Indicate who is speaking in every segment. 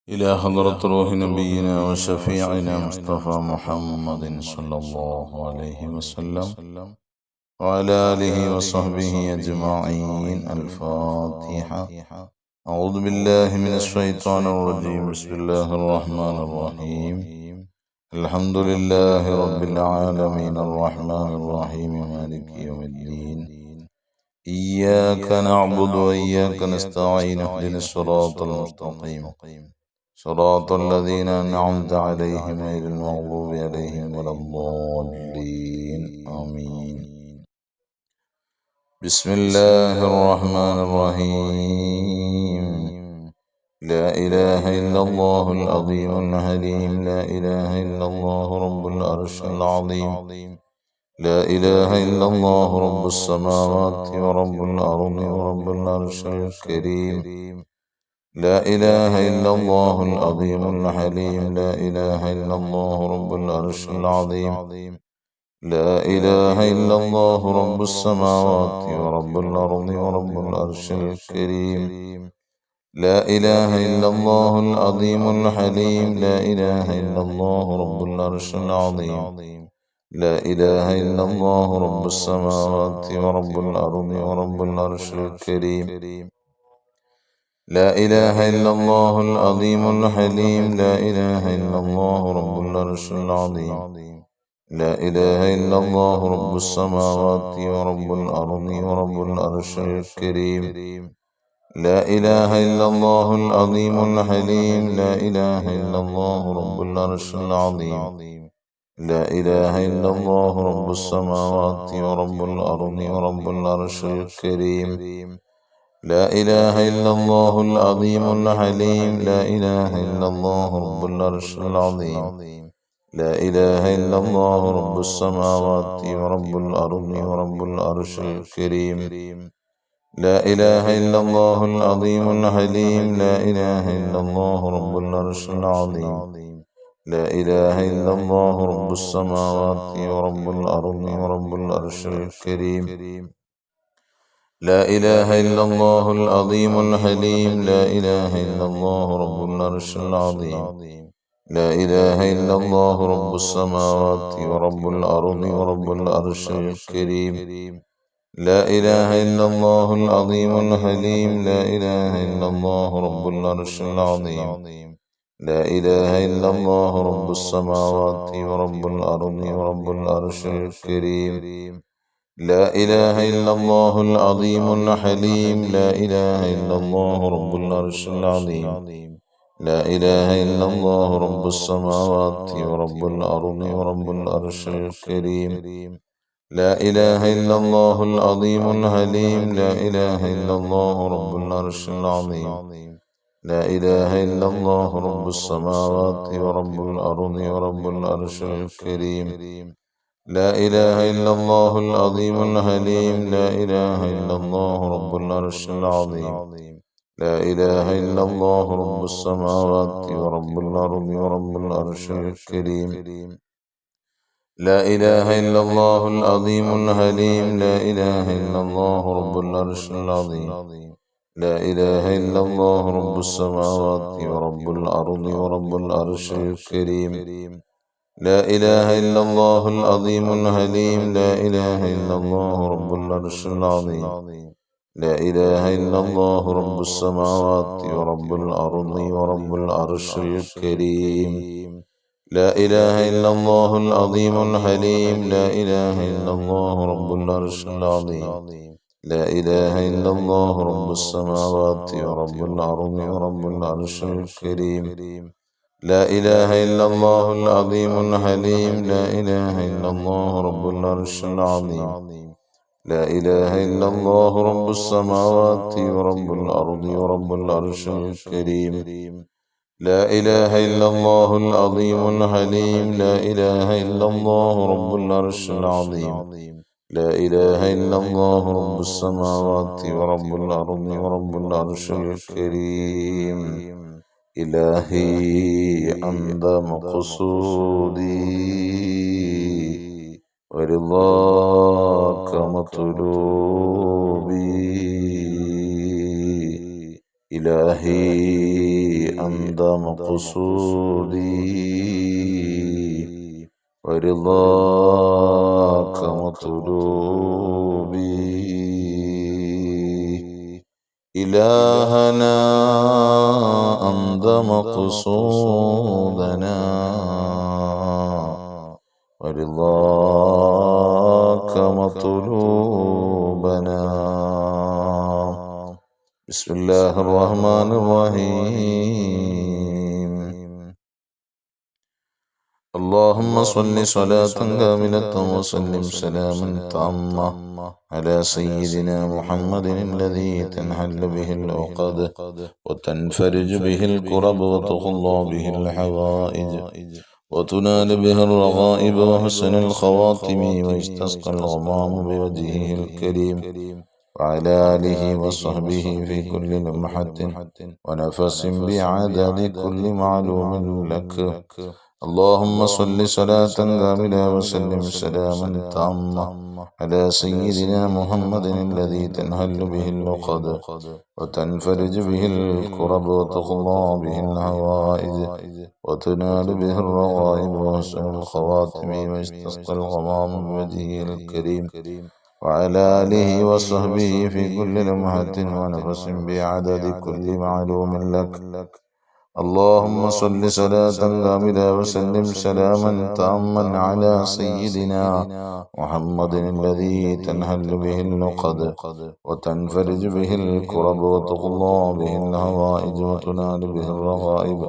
Speaker 1: إلى حضرة روح نبينا وشفيعنا مصطفى محمد صلى الله عليه وسلم وعلى آله وصحبه أجمعين. الفاتحة. أعوذ بالله من الشيطان الرجيم. بسم الله الرحمن الرحيم. الحمد لله رب العالمين الرحمن الرحيم مالك يوم الدين. إياك نعبد وإياك نستعين. اهدنا الصراط المستقيم صراط الذين أنعمت عليهم غير المغضوب عليهم ولا الضالين. آمين. بسم الله الرحمن الرحيم. لا إله إلا الله العظيم الحليم. لا إله إلا الله رب العرش العظيم. لا إله إلا الله رب السماوات ورب الأرض ورب العرش الكريم. لا إله إلا الله العظيم الحليم. لا إله إلا الله رب العرش العظيم. لا إله إلا الله رب السماوات ورب الأرض ورب العرش الكريم. لا إله إلا الله العظيم الحليم. لا إله إلا الله رب العرش العظيم. لا إله إلا الله رب السماوات ورب الأرض ورب العرش الكريم. لا إله إلا الله العظيم الحليم. لا إله إلا الله رب العرش العظيم. لا إله إلا الله رب السماوات ورب الأرض ورب العرش الكريم. لا إله إلا الله العظيم الحليم. لا إله إلا الله رب العرش العظيم. لا إله إلا الله رب السماوات ورب الأرض ورب العرش الكريم. لا إله إلا الله العظيم الحليم. لا إله إلا الله رب العرش العظيم. لا إله إلا الله رب السماوات ورب الأرض ورب العرش الكريم. لا إله إلا الله العظيم الحليم. لا إله إلا الله رب العرش العظيم. لا إله إلا الله رب السماوات ورب الأرض ورب العرش الكريم. لا إله إلا الله العظيم الحليم. لا إله إلا الله رب العرش العظيم. لا إله إلا الله رب السماوات ورب الأرض ورب العرش الكريم. لا إله إلا الله العظيم الحليم. لا إله إلا الله رب العرش العظيم. لا إله إلا الله رب السماوات ورب الأرض ورب العرش الكريم. لا إله إلا الله العظيم الحليم. لا إله إلا الله رب العرش العظيم. لا إله إلا الله رب السماوات ورب الأرض ورب العرش الكريم. لا إله إلا الله العظيم الحليم. لا إله إلا الله رب العرش العظيم. لا إله إلا الله رب السماوات ورب الأرض ورب العرش الكريم. لا إله إلا الله العظيم الحليم. لا إله إلا الله رب العرش العظيم. لا إله إلا الله رب السماوات ورب الأرض ورب العرش الكريم. لا إله إلا الله العظيم الحليم. لا إله إلا الله رب العرش العظيم. لا إله إلا الله رب السماوات ورب الأرض ورب العرش الكريم. لا إله إلا الله العظيم الحليم. لا إله إلا الله رب العرش العظيم. لا إله إلا الله رب السماوات ورب الأرض ورب العرش الكريم. لا إله إلا الله العظيم الحليم. لا إله إلا الله رب العرش العظيم. لا إله إلا الله رب السماوات ورب الأرض ورب العرش الكريم. لا إله إلا الله العظيم الحليم. لا إله إلا الله رب العرش العظيم. لا إله إلا الله رب السماوات ورب الأرض ورب العرش الكريم. لا إله إلا الله العظيم الحليم. لا إله إلا الله رب العرش العظيم. لا إله إلا الله رب السماوات ورب الأرض ورب العرش الكريم. إلهي أنت مقصودي ورضاك مطلوبي. إلهي أنت مقصودي ورضاك مطلوبي إلهنا أنت مقصودنا ورضاك مطلوبنا. بسم الله الرحمن الرحيم. اللهم صل صلاة كاملة وسلم سلاما تاما على سيدنا محمد الذي تنحل به العقد وتنفرج به الكرب وتقضى به الحوائج وتنال به الرغائب وحسن الخواتم ويستسقى الغمام بوجهه الكريم وعلى آله وصحبه في كل لمحة ونفس بعدد كل معلوم لك. اللهم صل صلاة كاملة وسلم سلاما تاما على سيدنا محمد الذي تنهل به اللقد وتنفرج به الكرب وتقضى به الهوائج وتنال به الرغائب وحسن الخواتم ويستسقى الغمام بوجهه الكريم وعلى آله وصحبه في كل لمحة ونفس بعدد كل معلوم لك. اللهم صل صلاة كاملة وسلم سلاما تاما على سيدنا محمد الذي تنهل به اللقد وتنفرج به الكرب وتقضى به الهوائج وتنال به الرغائب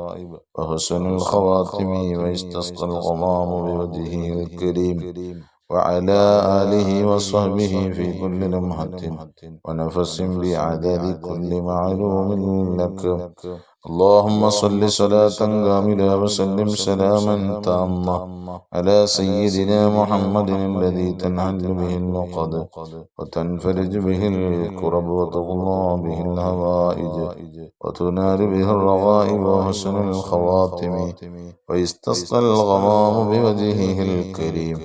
Speaker 1: وحسن الخواتم ويستسقى الغمام بوجهه الكريم وعلى آله وصحبه في كل لمحة ونفس بعدد كل معلوم لك. اللهم صل صلاة كاملة وسلم سلاما تاما على سيدنا محمد الذي تنحل به اللقد وتنفرج به الكرب وتقضى به الهوائج وتنال به الرغائب وحسن الخواتم ويستسقى الغمام بوجهه الكريم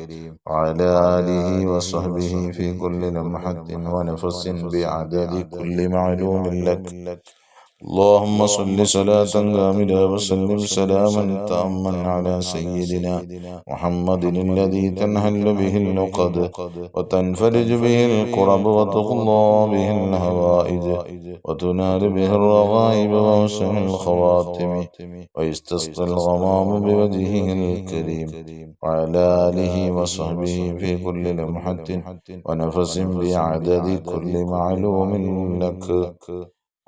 Speaker 1: وعلى آله وصحبه في كل لمحة ونفس بعدد كل معلوم لك. اللهم صل صلاة كاملة وسلم سلاما تاما على سيدنا محمد الذي تنهل به اللقد وتنفرج به الكرب وتقضى به الهوائج وتنال به الرغائب وحسن الخواتم ويستسقى الغمام بوجهه الكريم وعلى آله وصحبه في كل لمحة ونفس بعدد كل معلوم لك.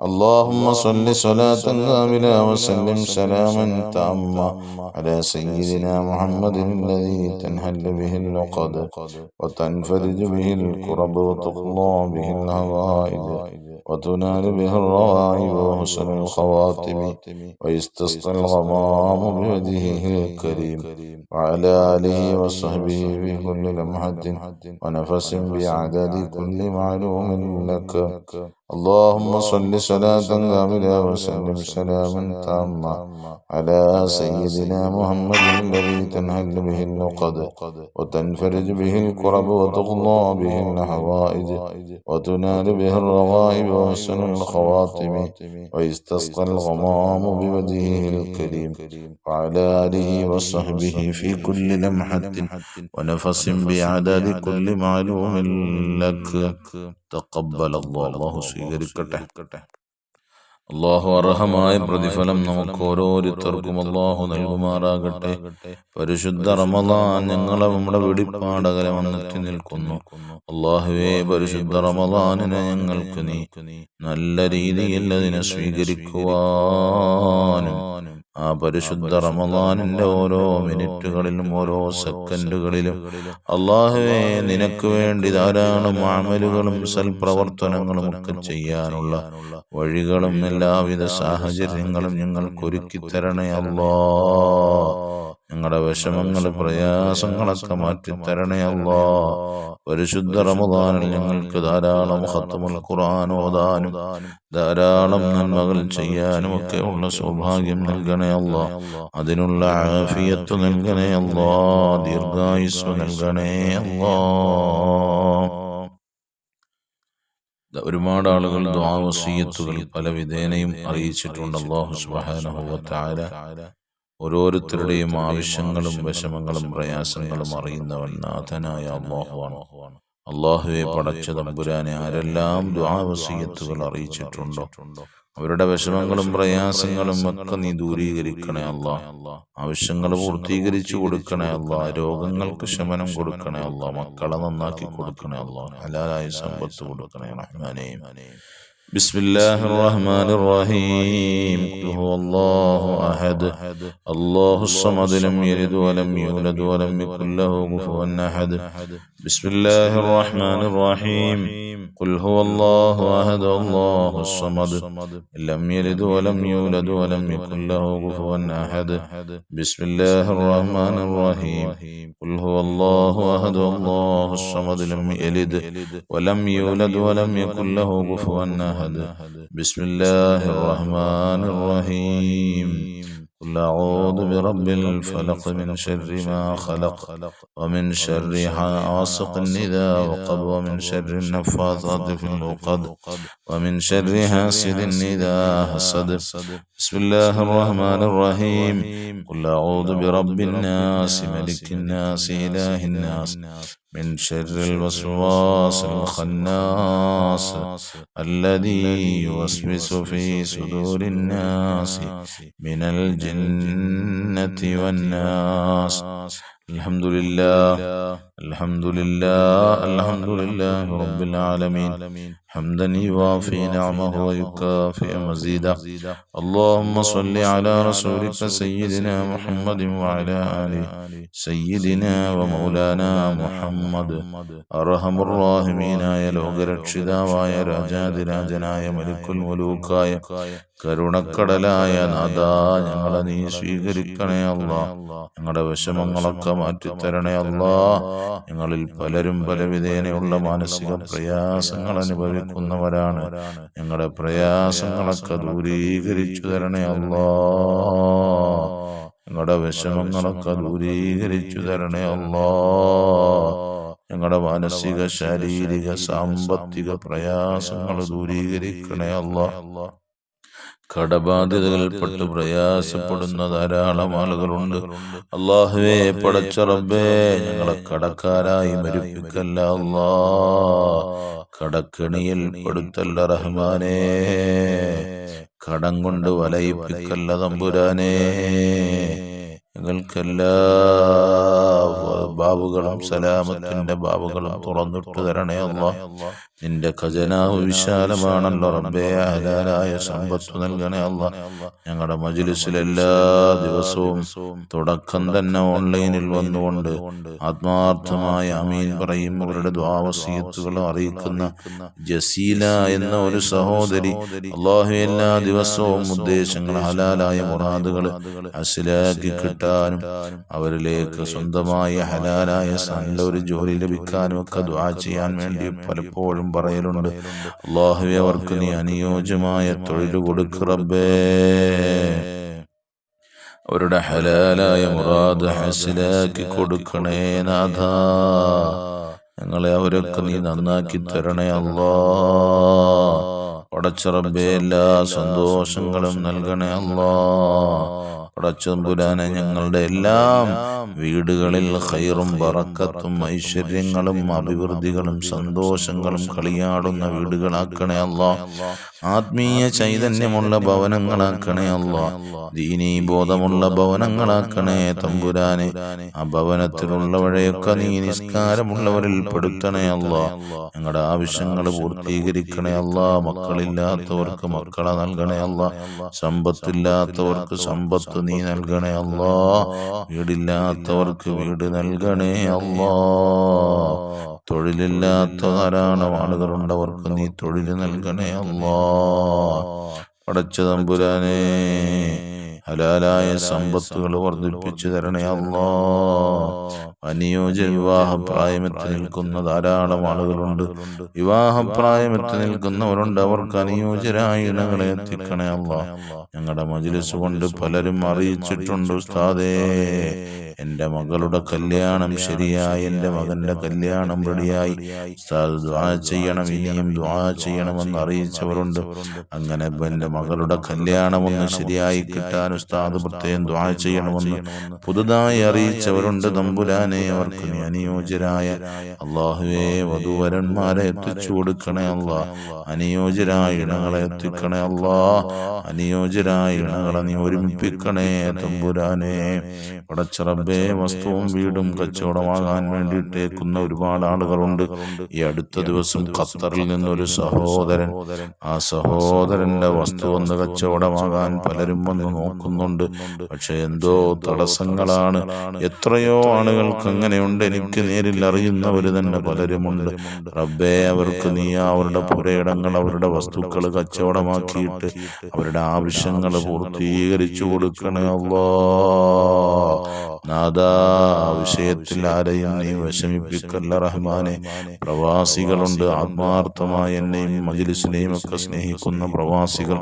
Speaker 1: اللهم صل صلاة كاملة وسلم سلاما تاما على سيدنا محمد الذي تنحل به اللقد وتنفرج به الكرب وتقضى به الهوائج وتنال به الرغائب وحسن الخواتم ويستسقى الغمام بوجهه الكريم وعلى آله وصحبه في كل لمحة ونفس بعدد كل معلوم لك. اللهم صل صلاة كاملة وسلم سلاما تاما على سيدنا محمد الذي تنهل به اللقد وتنفرج به الكرب وتقضى به الحوائج وتنال به الرغائب وحسن الخواتم ويستسقى الغمام بوجهه الكريم وعلى آله وصحبه في كل لمحة ونفس بعدد كل معلوم لك. تقبل الله സ്വീകരിക്കട്ടെ. അള്ളാഹു അർഹമായ പ്രതിഫലം നമുക്ക് ഓരോരുത്തർക്കും അള്ളാഹു നൽകുമാറാകട്ടെ. പരിശുദ്ധ റമളാൻ ഞങ്ങളെ നമ്മുടെ വെടിപ്പാടകലെ വന്നെത്തി നിൽക്കുന്നു. അള്ളാഹുവേ, പരിശുദ്ധ റമളാനിനെ ഞങ്ങൾക്ക് നീ നല്ല രീതിയിൽ അതിനെ സ്വീകരിക്കുവാനും ആ പരിശുദ്ധ റമളാനിന്റെ ഓരോ മിനിറ്റുകളിലും ഓരോ സെക്കൻഡുകളിലും അള്ളാഹുവേ നിനക്ക് വേണ്ടി ധാരാളം അമലുകളും സൽപ്രവർത്തനങ്ങളും ഒക്കെ ചെയ്യാനുള്ള വഴികളും എല്ലാവിധ സാഹചര്യങ്ങളും ഞങ്ങൾക്ക് ഒരുക്കി തരണേ അല്ലാ. ഞങ്ങളുടെ വിഷമങ്ങൾ പ്രയാസങ്ങളൊക്കെ മാറ്റിത്തരണേ അല്ലാ. പരിശുദ്ധ റമളാനിൽ ഞങ്ങൾക്ക് ധാരാളം ഖത്മുൽ ഖുർആൻ ഓതാനും ധാരാളം നന്മകൾ ചെയ്യാനും ഒക്കെ ഉള്ള സൗഭാഗ്യം നൽകണേ അല്ലാ. അതിനുള്ള ആഫിയത്ത് നൽകണേ അല്ലാ. ദീർഘായുസ്സ് നൽകണേ അല്ലാ. ഒരുപാട് ആളുകൾ ദുആ വസിയ്യത്തുകൾ പല വിധേനയും അറിയിച്ചിട്ടുണ്ട്. അല്ലാഹു സുബ്ഹാനഹു വ തആല ഓരോരുത്തരുടെയും ആവശ്യങ്ങളും വിഷമങ്ങളും പ്രയാസങ്ങളും അറിയുന്നവൻ നാഥനായ അല്ലാഹുവാണ്. അല്ലാഹുവെ പടച്ച തമ്പുരാനെ, ആരെല്ലാം ദുആ വസിയ്യത്തുകൾ അറിയിച്ചിട്ടുണ്ടോ അവരുടെ വിഷമങ്ങളും പ്രയാസങ്ങളും ഒക്കെ നീ ദൂരീകരിക്കണേ അല്ലാഹ്. ആവശ്യങ്ങൾ പൂർത്തീകരിച്ചു കൊടുക്കണേ അല്ലാഹ്. രോഗങ്ങൾക്ക് ശമനം കൊടുക്കണേ അല്ലാഹ്. മക്കളെ നന്നാക്കി കൊടുക്കണേ അല്ലാഹ്. ഹലാലായ സമ്പത്ത് കൊടുക്കണേ റഹ്മാനേ. ബിസ്മില്ലാഹിർ റഹ്മാനിർ റഹീം. ഖുൽ ഹുവല്ലാഹു അഹദ് അല്ലാഹുസ് സമദ് ലം യലിദ് വലം യൂലദ് വലം യകുൽ ലഹു കുഫുവൻ അഹദ്. ബിസ്മില്ലാഹിർ റഹ്മാനിർ റഹീം. ഖുൽ ഹുവല്ലാഹു അഹദ് അല്ലാഹുസ് സമദ് ലം യലിദ് വലം യൂലദ് വലം യകുൽ ലഹു കുഫുവൻ അഹദ്. ബിസ്മില്ലാഹിർ റഹ്മാനിർ റഹീം. ഖുൽ ഹുവല്ലാഹു അഹദ് അല്ലാഹുസ് സമദ് ലം യലിദ് വലം യൂലദ് വലം യകുൽ ലഹു കുഫുവൻ അഹദ്. ബിസ്മില്ലാഹിർ റഹ്മാനിർ റഹീം. قل أعوذ برب الفلق من شر ما خلق ومن شر حاسق إذا وقب ومن شر النفاثات في العقد ومن شر حاسد إذا حسد. بسم الله الرحمن الرحيم. قل أعوذ برب الناس ملك الناس إله الناس من شر الوسواس الخناس الذي يوسوس في صدور الناس من الجنة والناس. الحمد لله الحمد لله الحمد لله رب العالمين حمدا يوافي نعمه ويكافئ مزيده. اللهم صل على رسولك سيدنا محمد وعلى آل سيدنا ومولانا محمد. أرحم الراحمين يا ലോകരക്ഷിതാവായ രാജാതിരാജനായ മലിക്കുൽ മുലൂക്കായ കരുണക്കടലായ നാഥാ, ഞങ്ങളെ നീ സ്വീകരിക്കണേ അല്ലാഹ്. ഞങ്ങളുടെ വിഷമങ്ങളൊക്കെ മാറ്റിത്തരണേ അല്ലാഹ്. ഞങ്ങളിൽ പലരും പല വിധേനയുള്ള മാനസിക പ്രയാസങ്ങൾ അനുഭവിക്കുന്നവരാണ്. ഞങ്ങളുടെ പ്രയാസങ്ങളൊക്കെ ദൂരീകരിച്ചു തരണേ അല്ലാഹ്. ഞങ്ങളുടെ വിഷമങ്ങളൊക്കെ ദൂരീകരിച്ചു തരണേ അല്ലാഹ്. ഞങ്ങളുടെ മാനസിക ശാരീരിക സാമ്പത്തിക പ്രയാസങ്ങൾ ദൂരീകരിക്കണേ അല്ലാഹ്. കടബാധ്യതകൾപ്പെട്ട് പ്രയാസപ്പെടുന്ന ധാരാളം ആളുകളുണ്ട്. അല്ലാഹുവേ പടച്ച റബ്ബേ, ഞങ്ങളെ കടക്കാരായി മരിപ്പിക്കല്ല അല്ലാഹ്. കടക്കെണിയിൽ പെടുത്തല്ല റഹ്മാനേ. കടം കൊണ്ട് വലയിപ്പിക്കല്ല തമ്പുരാനേ. ഞങ്ങൾക്കെല്ലാ ബാബുകളും സലാമത്തിന്റെ ബാബുകളും തുറന്നിട്ട് തരണേ അല്ലാഹ്. നിന്റെ ഖജനാവ് വിശാലമാണല്ലോ റബ്ബേ. ഹലാലായ സമ്പത്ത് നൽകണേ അല്ലാഹ്. ഞങ്ങളുടെ മജ്ലിസിൽ എല്ലാ ദിവസവും തുടക്കം തന്നെ ഓൺലൈനിൽ വന്നുകൊണ്ട് ആത്മാർത്ഥമായ ആമീൻ പറയും അവരുടെ ദുആ വസിയത്തുകൾ അറിയിക്കുന്ന ജസീല എന്ന ഒരു സഹോദരി, അല്ലാഹു എല്ലാ ദിവസവും ഉദ്ദേശങ്ങൾ ഹലാലായ മുറാദുകൾ ഹസിലാക്കി കിട്ടാനും അവരിലേക്ക് സ്വന്തമായ ഹലാലായ നല്ലൊരു ജോലി ലഭിക്കാനും ഒക്കെ ദുആ ചെയ്യാൻ വേണ്ടി പലപ്പോഴും പറയലുണ്ട്. അല്ലാഹുവേ അവർക്ക് നീ അനുയോജ്യമായ തൊഴിൽ കൊടുക്ക് റബ്ബേ. അവരുടെ ഹലാലായ മുറാദ് ഹസിലാക്കി കൊടുക്കണേ നാഥാ. ഞങ്ങളെ അവരൊക്കെ നീ നന്നാക്കി തരണേ അല്ലാഹ്. പടച്ച റബ്ബേ എല്ലാ സന്തോഷങ്ങളും നൽകണേ അല്ലാഹ്. പടച്ചതമ്പുരാനെ, ഞങ്ങളുടെ എല്ലാം വീടുകളിൽ ഖൈറും ബറക്കത്തും ഐശ്വര്യങ്ങളും അഭിവൃദ്ധികളും സന്തോഷങ്ങളും കളിയാടുന്ന വീടുകളാക്കണേ അല്ലാഹ്. ആത്മീയ ചൈതന്യമുള്ള ഭവനങ്ങളാക്കണേ അല്ലാഹ്. ദീനീ ബോധമുള്ള ഭവനങ്ങളാക്കണേ തമ്പുരാനെ. ആ ഭവനത്തിലുള്ളവരെയൊക്കെ നീ നിസ്കാരമുള്ളവരിൽ പെടുത്തണേ അല്ലാഹ്. ഞങ്ങളുടെ ആവശ്യങ്ങൾ പൂർത്തീകരിക്കണേ അല്ലാഹ്. മക്കളില്ലാത്തവർക്ക് മക്കളെ നൽകണേ അല്ലാഹ്. സമ്പത്തില്ലാത്തവർക്ക് സമ്പത്ത് നീ നൽകണേ അല്ലാഹ്. വീടില്ലാത്തവർക്ക് വീട് നൽകണേ അല്ലാഹ്. തൊഴിലില്ലാത്ത ധാരാളം ആളുകളുണ്ടവർക്ക് നീ തൊഴിൽ നൽകണേ അല്ലാഹ്. പടച്ച തമ്പുരാനെ, ഹലാലായ സമ്പത്തുകൾ വർദ്ധിപ്പിച്ചു തരണേ അല്ലാഹ്. അനുയോജ്യ വിവാഹപ്രായമെത്തി നിൽക്കുന്ന ധാരാളം ആളുകളുണ്ട്. വിവാഹപ്രായമെത്തി നിൽക്കുന്നവരുണ്ട്. അവർക്ക് അനുയോജ്യരായ ഇണകളെ എത്തിക്കണേ അല്ലാഹ്. ഞങ്ങളുടെ മജ്ലിസ് കൊണ്ട് പലരും അറിയിച്ചിട്ടുണ്ട്, ഉസ്താദേ എൻ്റെ മകളുടെ കല്യാണം ശരിയായി, എൻ്റെ മകൻ്റെ കല്യാണം റെഡിയായി. ഉസ്താദ് ദുആ ചെയ്യണം, ഇനിയും ദുആ ചെയ്യണമെന്ന് അറിയിച്ചവരുണ്ട്. അങ്ങനെ എൻ്റെ മകളുടെ കല്യാണം ഒന്ന് ശരിയായി കിട്ടാൻ ഉസ്താദ് പ്രത്യേകം ദുആ ചെയ്യണമെന്ന് പുതുതായി അറിയിച്ചവരുണ്ട്. തമ്പുരാനെ, അവർക്ക് നീ അനുയോജ്യരായ അല്ലാഹുവേ വധൂവരന്മാരെ എത്തിച്ചു കൊടുക്കണേ അല്ലാ. അനുയോജ്യരായ ഇണകളെ എത്തിക്കണേ അല്ലാ. അനുയോജ്യരായ ഇണകളെ നീ ഒരുമിപ്പിക്കണേ തമ്പുരാനെ. പടച്ച റബ്ബേ, വസ്തുവും വീടും കച്ചവടമാകാൻ വേണ്ടിയിട്ടേക്കുന്ന ഒരുപാട് ആളുകളുണ്ട്. ഈ അടുത്ത ദിവസം ഖത്തറിൽ നിന്നൊരു സഹോദരൻ, ആ സഹോദരന്റെ വസ്തു ഒന്ന് കച്ചവടമാകാൻ പലരും വന്ന് നോക്കുന്നുണ്ട്. പക്ഷെ എന്തോ തടസ്സങ്ങളാണ്. എത്രയോ ആളുകൾക്ക് അങ്ങനെയുണ്ട്. എനിക്ക് നേരിൽ അറിയുന്നവര് തന്നെ പലരുമുണ്ട്. റബ്ബേ, അവർക്ക് നീ അവരുടെ പുരയിടങ്ങൾ, അവരുടെ വസ്തുക്കൾ കച്ചവടമാക്കിയിട്ട് അവരുടെ ആവശ്യങ്ങൾ പൂർത്തീകരിച്ചു കൊടുക്കണേ അല്ലാ. നാദാ, വിഷയത്തിൽ ആരെയും നീ വിഷമിപ്പിക്കല്ല റഹ്മാനെ. പ്രവാസികളുണ്ട്, ആത്മാർത്ഥമായി എന്നെയും മജ്ലിസിനെയും ഒക്കെ സ്നേഹിക്കുന്ന പ്രവാസികൾ.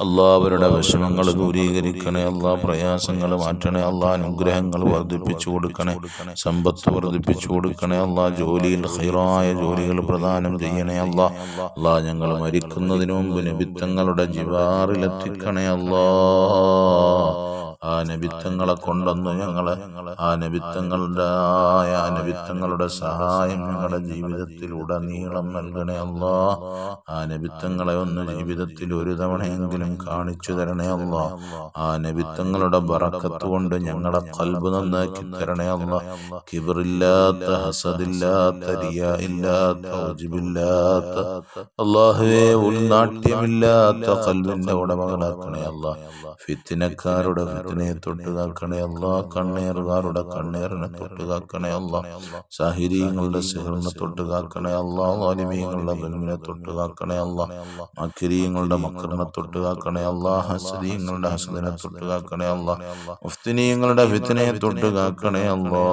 Speaker 1: അല്ലാ, അവരുടെ വിഷമങ്ങൾ ദൂരീകരിക്കണേ അല്ലാ. പ്രയാസങ്ങൾ മാറ്റണേ അല്ലാ. അനുഗ്രഹങ്ങൾ വർദ്ധിപ്പിച്ചു കൊടുക്കണേ, സമ്പത്ത് വർദ്ധിപ്പിച്ചു കൊടുക്കണേ അല്ലാ. ജോലിയിൽ ഖൈറായ ജോലികൾ പ്രദാനം ചെയ്യണേ അല്ലാ. അല്ലാ, ഞങ്ങൾ മരിക്കുന്നതിന് മുമ്പ് നബിത്തങ്ങളുടെ ജിവാറിലെത്തിക്കണേ അല്ലാ. ആ നബിത്തങ്ങളെ കൊണ്ടൊന്ന് ഞങ്ങളെ ആ നബിത്തങ്ങളുടെ സഹായം ഞങ്ങളുടെ ജീവിതത്തിൽ ഉടനീളം നൽകണേ അല്ലാ. ആ നബിത്തങ്ങളെ ഒന്ന് ജീവിതത്തിൽ ഒരു തവണയെങ്കിലും കാണിച്ചു തരണേ അല്ലാ. ആ നബിത്തങ്ങളുടെ ബറക്കത്ത് കൊണ്ട് ഞങ്ങളുടെ ഖൽബ് നന്നാക്കി തരണേ അല്ലാ. കിബ്റില്ലാത്ത, ഹസദില്ലാത്ത, റിയാ ഇല്ലാത്ത, ഉജ്ബില്ലാത്ത, അല്ലാഹുവേ ഉൾനാട്യമില്ലാത്ത ഖൽബിന്റെ ഉടമകളാക്കണേ അല്ലാ. ഫിത്നക്കാരുടെ ഫിത്നയെ തൊട്ട് കാക്കണേ അല്ലാ. കണ്ണേറുകാരുടെ കണ്ണേറിനെ തൊട്ട് കാക്കണേ അല്ലാ. സാഹിരീങ്ങളുടെ സിഹറിനെ തൊട്ട് കാക്കണേ അല്ലാ. ളാലിമീങ്ങളുടെ ദുൽമിനെ തൊട്ട് കാക്കണേ അല്ലാ. മക്രീങ്ങളുടെ മക്റിനെ തൊട്ട് കാക്കണേ അല്ലാ. ഹസദീങ്ങളുടെ ഹസദിനെ തൊട്ട് കാക്കണേ അല്ലാ. മുഫ്തിനീങ്ങളുടെ ഫിത്നയെ തൊട്ട് കാക്കണേ അല്ലാ.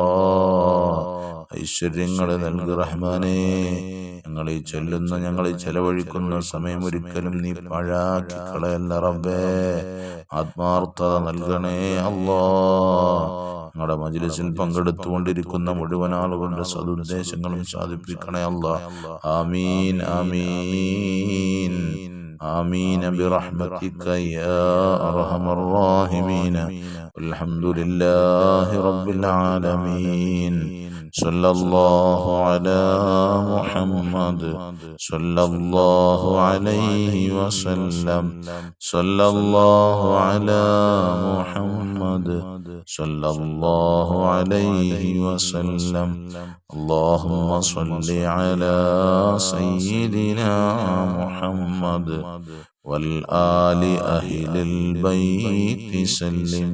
Speaker 1: ഐശ്വര്യങ്ങൾ നൽകി റഹ്മാനേ. ഞങ്ങൾ ഈ ചെലവഴിക്കുന്ന സമയം ഒരിക്കലും നീ പാഴാക്കി കളയല്ല റബ്ബേ. ആത്മാർത്ഥത നൽകണേ അല്ലാ. ഞങ്ങളുടെ മജ്ലിസിൽ പങ്കെടുത്തുകൊണ്ടിരിക്കുന്ന മുഴുവൻ ആളുകളുടെ സദുദ്ദേശങ്ങളും സാധിപ്പിക്കണേ അല്ലാ. ആമീൻ ആമീൻ ആമീൻ ബിറഹ്മതിക യാ അർഹമർ റഹീമീൻ. അൽഹംദുലില്ലാഹി റബ്ബിൽ ആലമീൻ. സല്ലല്ലാഹു അലാ മുഹമ്മദ് സല്ലല്ലാഹു അലൈഹി വസല്ലം. സല്ലല്ലാഹു അലാ മുഹമ്മദ് സല്ലല്ലാഹു അലൈഹി വസല്ലം. اللهم صل على سيدنا محمد والآل أهل البيت سلم.